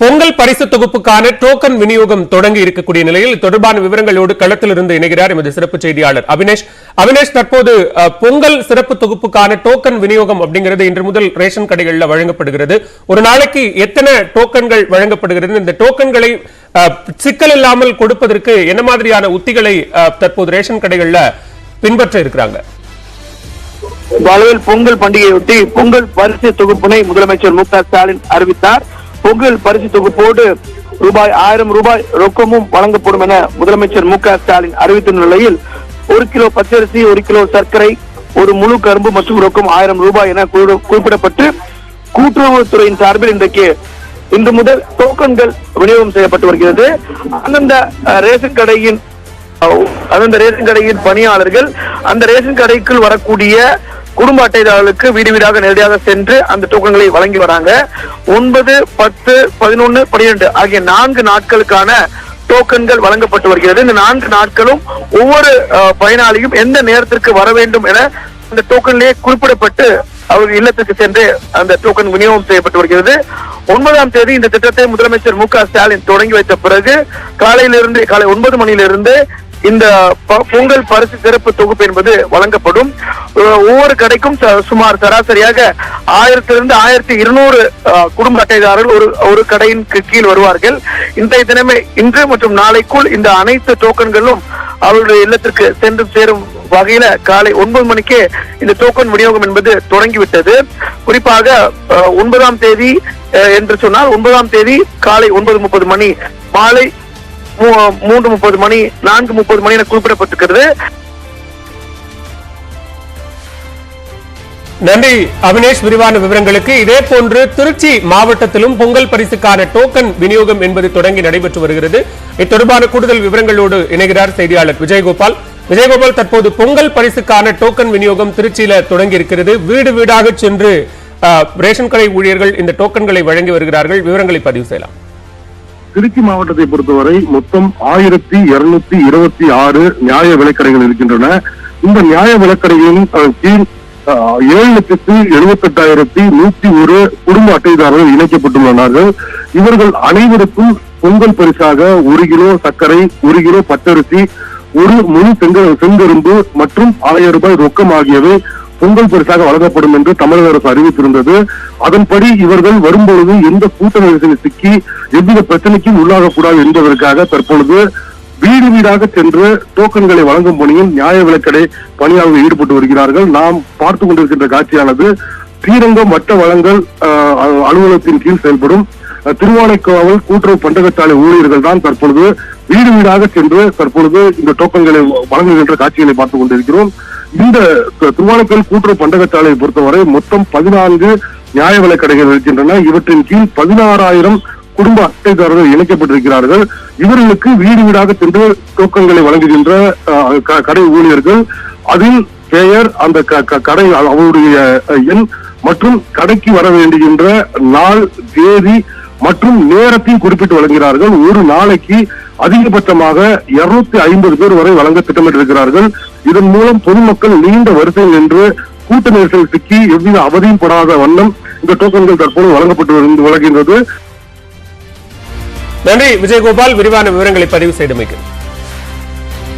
பொங்கல் பரிசு தொகுப்புக்கான டோக்கன் விநியோகம் தொடங்கி இருக்கக்கூடிய நிலையில் தொடர்பான விவரங்களோடு களத்திலிருந்து இணைகிறார் எமது சிறப்பு செய்தியாளர் அவினேஷ். தற்போது பொங்கல் சிறப்பு தொகுப்புக்கான டோக்கன் விநியோகம் அப்படிங்கிறது இன்று முதல் ரேஷன் கடைகளில் வழங்கப்படுகிறது. ஒரு நாளைக்கு எத்தனை டோக்கன்கள் வழங்கப்படுகிறது? இந்த டோக்கன்களை சிக்கல் இல்லாமல் கொடுப்பதற்கு என்ன மாதிரியான உத்திகளை தற்போது ரேஷன் கடைகளில் பின்பற்ற இருக்கிறாங்க? பொங்கல் பண்டிகையொட்டி பொங்கல் பரிசு தொகுப்பினை முதலமைச்சர் மு.க. ஸ்டாலின் அறிவித்தார். பொங்கல் பரிசு தொகுப்போடு ரூபாய் 1000 ரொக்கமும் வழங்கப்படும் என முதலமைச்சர் மு.க. ஸ்டாலின் அறிவித்துள்ள நிலையில் 1 கிலோ பச்சரிசி, 1 கிலோ சர்க்கரை, ஒரு முழு கரும்பு மற்றும் ரொக்கம் 1000 ரூபாய் என குறிப்பிடப்பட்டு கூட்டுறவுத்துறையின் சார்பில் இன்று முதல் டோக்கன்கள் விநியோகம் செய்யப்பட்டு வருகிறது. அந்தந்த ரேஷன் கடையின் பணியாளர்கள் அந்த ரேஷன் கடைக்குள் வரக்கூடிய குடும்ப அட்டைதாரர்களுக்கு வீடு வீடாக நேரடியாக சென்று அந்த டோக்கன்களை வழங்கி வராங்க. 9, 10, 11, 12 ஆகிய 4 நாட்களுக்கான டோக்கன்கள் வழங்கப்பட்டு வருகிறது. இந்த 4 நாட்களும் ஒவ்வொரு பயனாளியும் எந்த நேரத்திற்கு வர வேண்டும் என அந்த டோக்கன்லேயே குறிப்பிடப்பட்டு அவர் இல்லத்திற்கு சென்று அந்த டோக்கன் விநியோகம் செய்யப்பட்டு வருகிறது. 9ஆம் தேதி இந்த திட்டத்தை முதலமைச்சர் மு.க. ஸ்டாலின் தொடங்கி வைத்த பிறகு காலை 9 மணியிலிருந்து இந்த பொங்கல் பரிசு சிறப்பு தொகுப்பு என்பது வழங்கப்படும். ஒவ்வொரு கடைக்கும் சுமார் சராசரியாக 1000 to 1200 குடும்ப அட்டைதாரர்கள் ஒரு கடையின் கீழ் வருவார்கள். இன்றைய தினமே இன்று மற்றும் நாளைக்குள் இந்த அனைத்து டோக்கன்களும் அவருடைய இல்லத்திற்கு சென்று சேரும் வகையில காலை 9 மணிக்கே இந்த டோக்கன் விநியோகம் என்பது தொடங்கிவிட்டது. குறிப்பாக 9ஆம் தேதி என்று சொன்னால் 9ஆம் தேதி காலை 9:30 மணி, மாலை 3:30 மணி, 4:30 மணி என குறிப்பிடப்பட்டிருக்கிறது. நன்றி அவினேஷ், விரிவான விவரங்களுக்கு. இதே போன்று திருச்சி மாவட்டத்திலும் பொங்கல் பரிசுக்கான டோக்கன் விநியோகம் என்பது தொடங்கி நடைபெற்று வருகிறது. இத்தொடர்பான கூடுதல் விவரங்களோடு இணைகிறார் செய்தியாளர் விஜயகோபால். தற்போது பொங்கல் பரிசுக்கான டோக்கன் விநியோகம் திருச்சியில தொடங்கி இருக்கிறது. வீடு வீடாக சென்று ரேஷன் கடை ஊழியர்கள் இந்த டோக்கன்களை வழங்கி வருகிறார்கள். விவரங்களை பதிவு செய்யலாம். திருச்சி மாவட்டத்தை பொறுத்தவரை மொத்தம் 1226 நியாய விலைக்கடைகள் இருக்கின்றன. இந்த நியாய விலைக்கடைகளின் கீழ் 7,78,101 குடும்ப அட்டைதாரர்கள் இணைக்கப்பட்டுள்ளனர். இவர்கள் அனைவருக்கும் பொங்கல் பரிசாக 1 கிலோ சர்க்கரை, 1 கிலோ பச்சரிசி, ஒரு முழு செங்கரும்பு மற்றும் 1000 ரூபாய் ரொக்கம் ஆகியவை பொங்கல் பரிசாக வழங்கப்படும் என்று தமிழக அரசு அறிவித்திருந்தது. அதன்படி இவர்கள் வரும்பொழுது எந்த கூட்ட நெரிசலில் சிக்கி எவ்வித பிரச்சனைக்கும் உள்ளாகக்கூடாது என்பதற்காக தற்பொழுது வீடு வீடாக சென்று டோக்கன்களை வழங்கும் பணியில் நியாய விலைக்கடை பணியாளர்கள் ஈடுபட்டு வருகிறார்கள். நாம் பார்த்து கொண்டிருக்கின்ற காட்சியானது ஸ்ரீரங்கம் வட்ட வழங்கல் அலுவலகத்தின் கீழ் செயல்படும் திருவானைக்காவல் கூட்டுறவு பண்டகச்சாலை ஊழியர்கள் தான் தற்பொழுது வீடு வீடாக சென்று தற்பொழுது இந்த டோக்கன்களை வழங்குகின்ற காட்சிகளை பார்த்துக் கொண்டிருக்கிறோம். இந்த திருவானைக்காவல் கூட்டுறவு பண்டகச்சாலையை பொறுத்தவரை மொத்தம் 14 நியாய விலைக்கடைகள் இருக்கின்றன. இவற்றின் கீழ் 16,000 குடும்ப அட்டைதாரர்கள் இணைக்கப்பட்டிருக்கிறார்கள். இவர்களுக்கு வீடு வீடாக சென்று டோக்கன்களை வழங்குகின்ற கடை ஊழியர்கள் அதில் பெயர், அந்த கடை அவருடைய எண் மற்றும் கடைக்கு வர வேண்டுகின்ற நாள், தேதி மற்றும் நேரத்தையும் குறிப்பிட்டு வழங்குகிறார்கள். ஒரு நாளைக்கு அதிகபட்சமாக 250 பேர் வரை வழங்க திட்டமிட்டிருக்கிறார்கள். இதன் மூலம் பொதுமக்கள் நீண்ட வரிசையில் நின்று கூட்ட நெரிசல் சிக்கி எவ்வித அவதியும் படாத வண்ணம் இந்த டோக்கன்கள் தற்போது வழங்கப்பட்டு வருகின்றது. நன்றி விஜயகோபால், விரிவான விவரங்களை பதிவு செய்தமைக்கு.